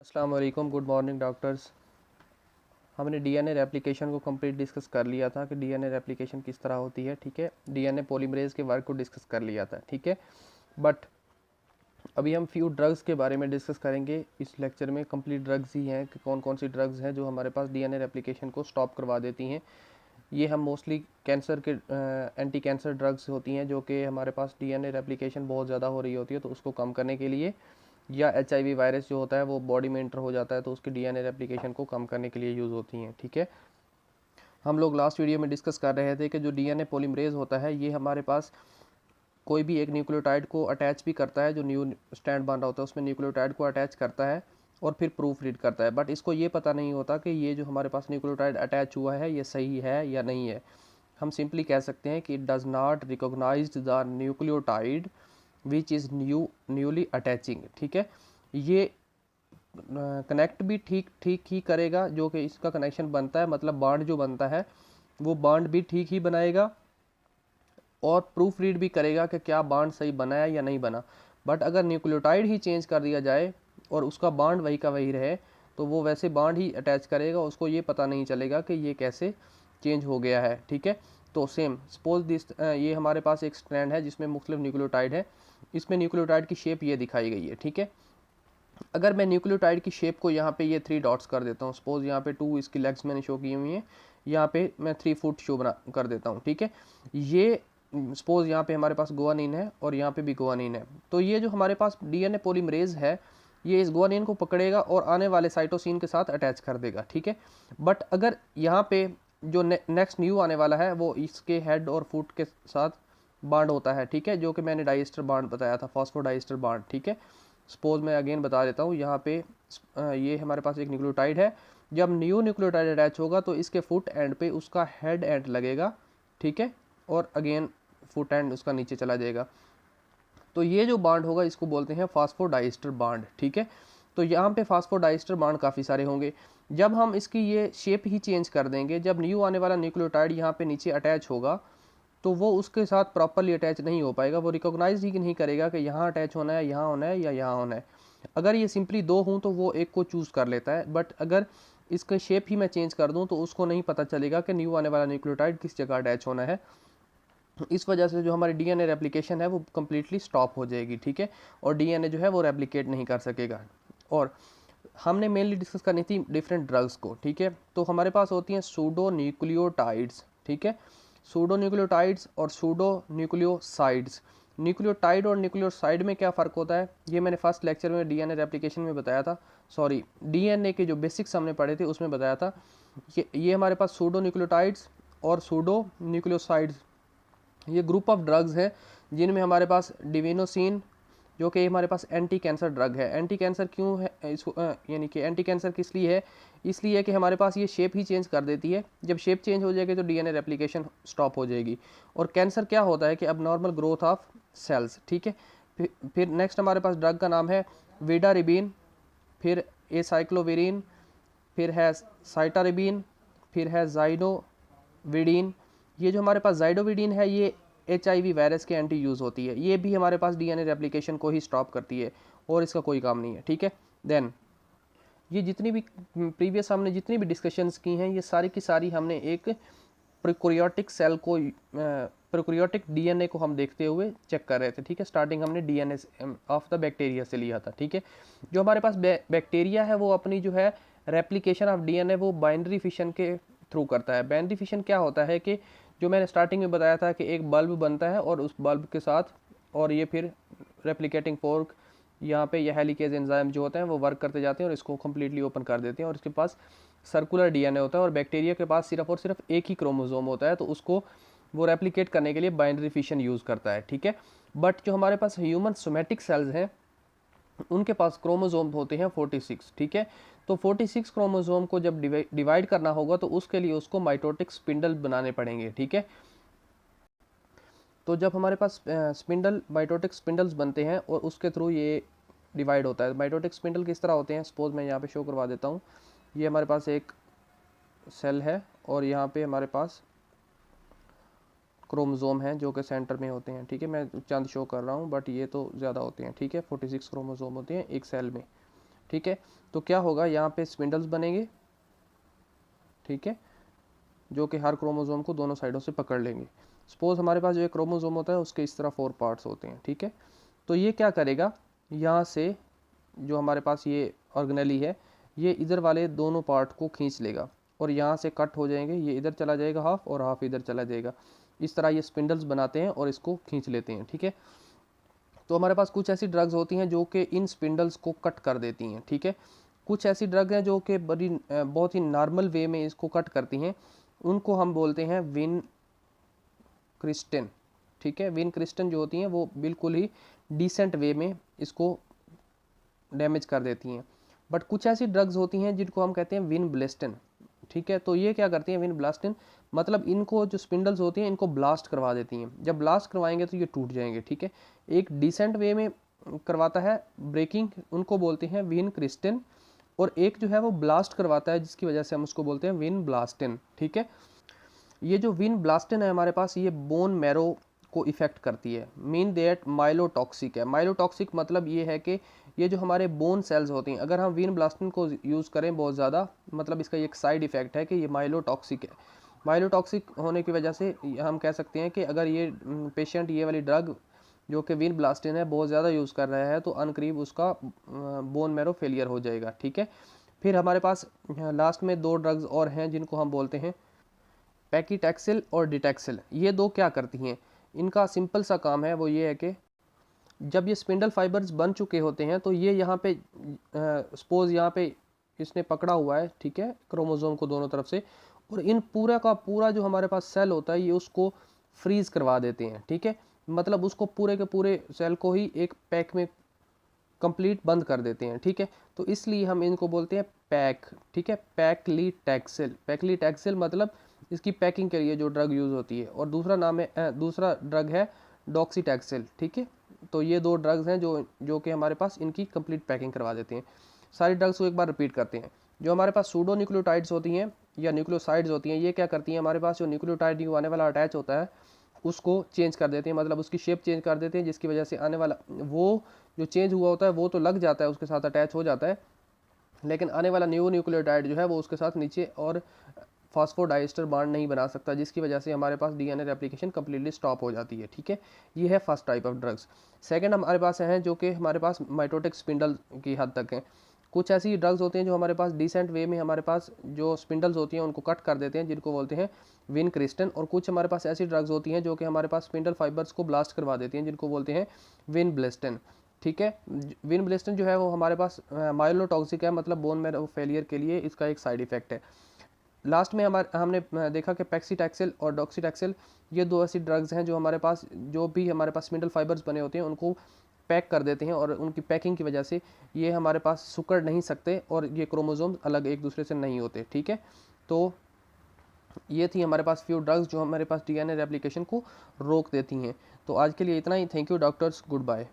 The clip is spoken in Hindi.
अस्सलाम वालेकुम, गुड मॉर्निंग डॉक्टर्स। हमने डीएनए रेप्लिकेशन को कंप्लीट डिस्कस कर लिया था कि डीएनए रेप्लिकेशन किस तरह होती है। ठीक है, डीएनए पॉलीमरेज के वर्क को डिस्कस कर लिया था। ठीक है, बट अभी हम फ्यू ड्रग्स के बारे में डिस्कस करेंगे इस लेक्चर में। कंप्लीट ड्रग्स ही हैं कि कौन कौन सी ड्रग्स हैं जो हमारे पास डीएनए रेप्लिकेशन को स्टॉप करवा देती हैं। ये हम मोस्टली कैंसर के एंटी कैंसर ड्रग्स होती हैं जो कि हमारे पास डीएनए रेप्लिकेशन बहुत ज़्यादा हो रही होती है तो उसको कम करने के लिए, या एचआईवी वायरस जो होता है वो बॉडी में इंटर हो जाता है तो उसकी डीएनए रेप्लिकेशन को कम करने के लिए यूज़ होती हैं। ठीक है, हम लोग लास्ट वीडियो में डिस्कस कर रहे थे कि जो डीएनए पॉलीमरेज होता है ये हमारे पास कोई भी एक न्यूक्लियोटाइड को अटैच भी करता है, जो न्यू स्टैंड बन रहा होता है उसमें न्यूक्लियोटाइड को अटैच करता है और फिर प्रूफ रीड करता है। बट इसको ये पता नहीं होता कि ये जो हमारे पास न्यूक्लियोटाइड अटैच हुआ है ये सही है या नहीं है। हम सिंपली कह सकते हैं कि it does not recognised the nucleotide which is newly attaching. ठीक है, ये कनेक्ट भी ठीक ठीक ही करेगा, जो कि इसका कनेक्शन बनता है, मतलब बॉन्ड जो बनता है वो बॉन्ड भी ठीक ही बनाएगा और प्रूफ रीड भी करेगा कि क्या बॉन्ड सही बना है या नहीं बना। बट अगर न्यूक्लियोटाइड ही चेंज कर दिया जाए और उसका बॉन्ड वही का वही रहे तो वो वैसे बॉन्ड ही अटैच करेगा, उसको ये पता नहीं चलेगा कि ये कैसे चेंज हो गया है। ठीक है, तो सेम सपोज दिस, ये हमारे पास एक स्ट्रैंड है जिसमें मुख्तलिफ न्यूक्लियोटाइड है। इसमें न्यूक्लियोटाइड की शेप ये दिखाई गई है। ठीक है, अगर मैं न्यूक्लियोटाइड की शेप को यहाँ पे ये 3 डॉट्स कर देता हूँ, सपोज यहाँ पे 2 इसकी लेग्स मैंने शो की हुई हैं, यहाँ पे मैं 3 फुट शो बना कर देता हूँ। ठीक है, ये सपोज यहाँ पे हमारे पास गुआनिन है और यहाँ पे भी गुआनिन है, तो ये जो हमारे पास डीएनए पॉलीमरेज है ये इस गुआनिन को पकड़ेगा और आने वाले साइटोसिन के साथ अटैच कर देगा। ठीक है, बट अगर यहाँ पे जो नेक्स्ट न्यू आने वाला है वो इसके हेड और फुट के साथ बॉन्ड होता है। ठीक है, जो कि मैंने डाइस्टर बॉन्ड बताया था, फॉस्फोडाइस्टर बॉन्ड। ठीक है, सपोज मैं अगेन बता देता हूँ, यहाँ पे ये हमारे पास एक न्यूक्लियोटाइड है। जब न्यू न्यूक्लियोटाइड अटैच होगा तो इसके फुट एंड पे उसका हेड एंड लगेगा। ठीक है, और अगेन फुट एंड उसका नीचे चला जाएगा, तो ये जो बॉन्ड होगा इसको बोलते हैं फास्फोडाइस्टर बॉन्ड। ठीक है, तो यहाँ पे फास्फोडाइस्टर बॉन्ड काफ़ी सारे होंगे। जब हम इसकी ये शेप ही चेंज कर देंगे, जब न्यू आने वाला न्यूक्लियोटाइड यहाँ पे नीचे अटैच होगा तो वो उसके साथ प्रॉपरली अटैच नहीं हो पाएगा, वो रिकॉग्नाइज ही नहीं करेगा कि यहाँ अटैच होना है, यहाँ होना है या यहाँ होना है। अगर ये सिंपली दो हों तो वो एक को चूज़ कर लेता है, बट अगर इसका शेप ही मैं चेंज कर दूँ तो उसको नहीं पता चलेगा कि न्यू आने वाला न्यूक्लियोटाइड किस जगह अटैच होना है। इस वजह से जो हमारी डीएनए रेप्लिकेशन है वो कम्प्लीटली स्टॉप हो जाएगी। ठीक है, और डीएनए जो है वो रेप्लिकेट नहीं कर सकेगा। और हमने मेनली डिस्कस करनी थी डिफरेंट ड्रग्स को। ठीक है, तो हमारे पास होती हैं सूडो न्यूक्लियोटाइड्स। ठीक है, सूडो न्यूक्लियोटाइड्स और सूडो न्यूक्लियोसाइड्स। न्यूक्लियोटाइड और न्यूक्लियोसाइड में क्या फ़र्क होता है ये मैंने फर्स्ट लेक्चर में डीएनए रेप्लिकेशन में बताया था, सॉरी डीएनए के जो बेसिक्स हमने पढ़े थे उसमें बताया था। ये हमारे पास सूडो न्यूक्लियोटाइड्स और सूडो न्यूक्लियोसाइड्स ये ग्रुप ऑफ ड्रग्स हैं जिनमें हमारे पास डिविनोसिन, जो कि हमारे पास एंटी कैंसर ड्रग है। एंटी कैंसर क्यों है इसको, यानी कि एंटी कैंसर किस लिए है, इसलिए कि हमारे पास ये शेप ही चेंज कर देती है। जब शेप चेंज हो जाएगी तो डीएनए रेप्लिकेशन स्टॉप हो जाएगी। और कैंसर क्या होता है कि अब नॉर्मल ग्रोथ ऑफ सेल्स। ठीक है, फिर नेक्स्ट हमारे पास ड्रग का नाम है विडारिबिन, फिर एसाइक्लोविरिन, फिर है साइटारिबिन, फिर है जाइडोविडिन। ये जो हमारे पास जाइडोविडिन है ये एचआईवी वायरस के एंटी यूज़ होती है, ये भी हमारे पास डीएनए रेप्लिकेशन को ही स्टॉप करती है और इसका कोई काम नहीं है। ठीक है, देन ये जितनी भी प्रीवियस हमने जितनी भी डिस्कशंस की हैं ये सारी की सारी हमने एक प्रोकैरियोटिक सेल को, प्रोकैरियोटिक डीएनए को हम देखते हुए चेक कर रहे थे। ठीक है, स्टार्टिंग हमने डीएनए ऑफ द बैक्टीरिया से लिया था। ठीक है, जो हमारे पास बैक्टीरिया है वो अपनी जो है रेप्लिकेशन ऑफ डीएनए वो बाइनरी फिशन के थ्रू करता है। बाइनरी फिशन क्या होता है कि जो मैंने स्टार्टिंग में बताया था कि एक बल्ब बनता है और उस बल्ब के साथ और ये फिर रेप्लिकेटिंग फोर्क यहाँ पे यह हेलिकेज एंजाइम जो होते हैं वो वर्क करते जाते हैं और इसको कम्प्लीटली ओपन कर देते हैं और इसके पास सर्कुलर डीएनए होता है। और बैक्टीरिया के पास सिर्फ और सिर्फ एक ही क्रोमोसोम होता है तो उसको वो रेप्लिकेट करने के लिए बाइनरी फिशन यूज़ करता है। ठीक है, बट जो हमारे पास ह्यूमन सोमेटिक सेल्स हैं उनके पास क्रोमोसोम होते हैं 46। ठीक है, तो 46 क्रोमोसोम को जब डिवाइड करना होगा तो उसके लिए उसको माइटोटिक स्पिंडल बनाने पड़ेंगे। ठीक है, तो जब हमारे पास स्पिंडल माइटोटिक स्पिंडल्स बनते हैं और उसके थ्रू ये डिवाइड होता है। माइटोटिक स्पिंडल किस तरह होते हैं, सपोज मैं यहाँ पे शो करवा देता हूँ। ये हमारे पास एक सेल है और यहाँ पे हमारे पास क्रोमोसोम हैं जो कि सेंटर में होते हैं। ठीक है, मैं चंद शो कर रहा हूँ बट ये तो ज़्यादा होते हैं। ठीक है, 46 क्रोमोसोम होते हैं एक सेल में। ठीक है। तो क्या होगा, यहाँ पे स्पिंडल्स बनेंगे, ठीक है, जो कि हर क्रोमोसोम को दोनों साइडों से पकड़ लेंगे। सपोज हमारे पास जो एक क्रोमोसोम होता है उसके इस तरह 4 पार्ट्स होते हैं, ठीक है। तो ये क्या करेगा, यहाँ से जो हमारे पास ये ऑर्गेनेली है, ये इधर वाले दोनों पार्ट को खींच लेगा और यहाँ से कट हो जाएंगे, ये इधर चला जाएगा हाफ और हाफ इधर चला जाएगा। इस तरह ये स्पिंडल्स बनाते हैं और इसको खींच लेते हैं, ठीक है। तो हमारे पास कुछ ऐसी ड्रग्स होती हैं जो कि इन स्पिंडल्स को कट कर देती हैं, ठीक है। कुछ ऐसी ड्रग हैं जो कि बहुत ही नॉर्मल वे में इसको कट करती हैं, उनको हम बोलते हैं विन क्रिस्टन, ठीक है। विन क्रिस्टन जो होती हैं वो बिल्कुल ही डिसेंट वे में इसको डैमेज कर देती हैं। बट कुछ ऐसी ड्रग्स होती हैं जिनको हम कहते हैं विन ब्लास्टिन, ठीक है। तो ये क्या करती हैं विन ब्लास्टिन, मतलब इनको जो स्पिंडल्स होती हैं इनको ब्लास्ट करवा देती हैं। जब ब्लास्ट करवाएंगे तो ये टूट जाएंगे, ठीक है। एक डिसेंट वे में करवाता है ब्रेकिंग, उनको बोलते हैं विन क्रिस्टन, और एक जो है वो ब्लास्ट करवाता है जिसकी वजह से हम उसको बोलते हैं विन ब्लास्टिन, ठीक है। ये जो विन ब्लास्टिन है हमारे पास, ये बोन मैरो को इफेक्ट करती है, मीन दैट माइलोटॉक्सिक है। माइलोटॉक्सिक मतलब ये है कि ये जो हमारे बोन सेल्स होती हैं, अगर हम विन ब्लास्टिन को यूज़ करें बहुत ज़्यादा, मतलब इसका एक साइड इफेक्ट है कि ये माइलोटॉक्सिक है। माइलोटॉक्सिक होने की वजह से हम कह सकते हैं कि अगर ये पेशेंट ये वाली ड्रग जो कि विन ब्लास्टिन है बहुत ज़्यादा यूज़ कर रहा है तो अनकरीब उसका बोन मैरो फेलियर हो जाएगा, ठीक है। फिर हमारे पास लास्ट में 2 ड्रग्स और हैं जिनको हम बोलते हैं पैकीटैक्सिल और डिटैक्सिल। ये 2 क्या करती हैं, इनका सिंपल सा काम है, वो ये है कि जब ये स्पिंडल फाइबर्स बन चुके होते हैं तो ये यहाँ पे सपोज यहाँ पे इसने पकड़ा हुआ है, ठीक है, क्रोमोसोम को दोनों तरफ से, और इन पूरा का पूरा जो हमारे पास सेल होता है ये उसको फ्रीज करवा देते हैं, ठीक है। मतलब उसको पूरे के पूरे सेल को ही एक पैक में कंप्लीट बंद कर देते हैं, ठीक है। तो इसलिए हम इनको बोलते हैं पैक, ठीक है, पैक्लीटैक्सिल। पैक्लीटैक्सिल मतलब इसकी पैकिंग के लिए जो ड्रग यूज़ होती है। और दूसरा नाम है दूसरा ड्रग है डॉक्सीटैक्सिल, ठीक है। तो ये 2 ड्रग्स हैं जो कि हमारे पास इनकी कंप्लीट पैकिंग करवा देते हैं। सारी ड्रग्स को एक बार रिपीट करते हैं। जो हमारे पास सूडो न्यूक्लियोटाइड्स होती हैं या न्यूक्लियोसाइड्स होती हैं, ये क्या करती हैं, हमारे पास जो न्यूक्लियोटाइड आने वाला अटैच होता है उसको चेंज कर देते हैं, मतलब उसकी शेप चेंज कर देते हैं, जिसकी वजह से आने वाला वो जो चेंज हुआ होता है वो तो लग जाता है, उसके साथ अटैच हो जाता है, लेकिन आने वाला न्यू न्यूक्लियोटाइड जो है वो उसके साथ नीचे और फॉस्फोडाइस्टर बॉन्ड नहीं बना सकता, जिसकी वजह से हमारे पास डीएनए रेप्लिकेशन कम्प्लीटली स्टॉप हो जाती है, ठीक है। ये है first type of drugs. Second हमारे पास हैं जो कि हमारे पास माइटोटिक स्पिंडल की हद तक हैं। कुछ ऐसी ड्रग्स होती हैं जो हमारे पास डिसेंट वे में हमारे पास जो स्पिंडल्स होती हैं उनको कट कर देते हैं, जिनको बोलते हैं विन क्रिस्टन। और कुछ हमारे पास ऐसी ड्रग्स होती हैं जो कि हमारे पास स्पिंडल फाइबर्स को ब्लास्ट करवा देती हैं, जिनको बोलते हैं विन ब्लास्टिन, ठीक है। विन ब्लास्टिन जो है वो हमारे पास माइलोटॉक्सिक है, मतलब बोन मैरो फेलियर के लिए इसका एक साइड इफेक्ट है। लास्ट में हमने देखा कि पैक्सीटैक्सिल और डॉक्सीटैक्सिल ये 2 ऐसी ड्रग्स हैं जो हमारे पास जो भी हमारे पास स्पिंडल फाइबर्स बने होते हैं उनको पैक कर देते हैं, और उनकी पैकिंग की वजह से ये हमारे पास सिकुड़ नहीं सकते और ये क्रोमोसोम अलग एक दूसरे से नहीं होते, ठीक है। तो ये थी हमारे पास फ्यू ड्रग्स जो हमारे पास डीएनए रेप्लिकेशन को रोक देती हैं। तो आज के लिए इतना ही। Thank you doctors, good bye.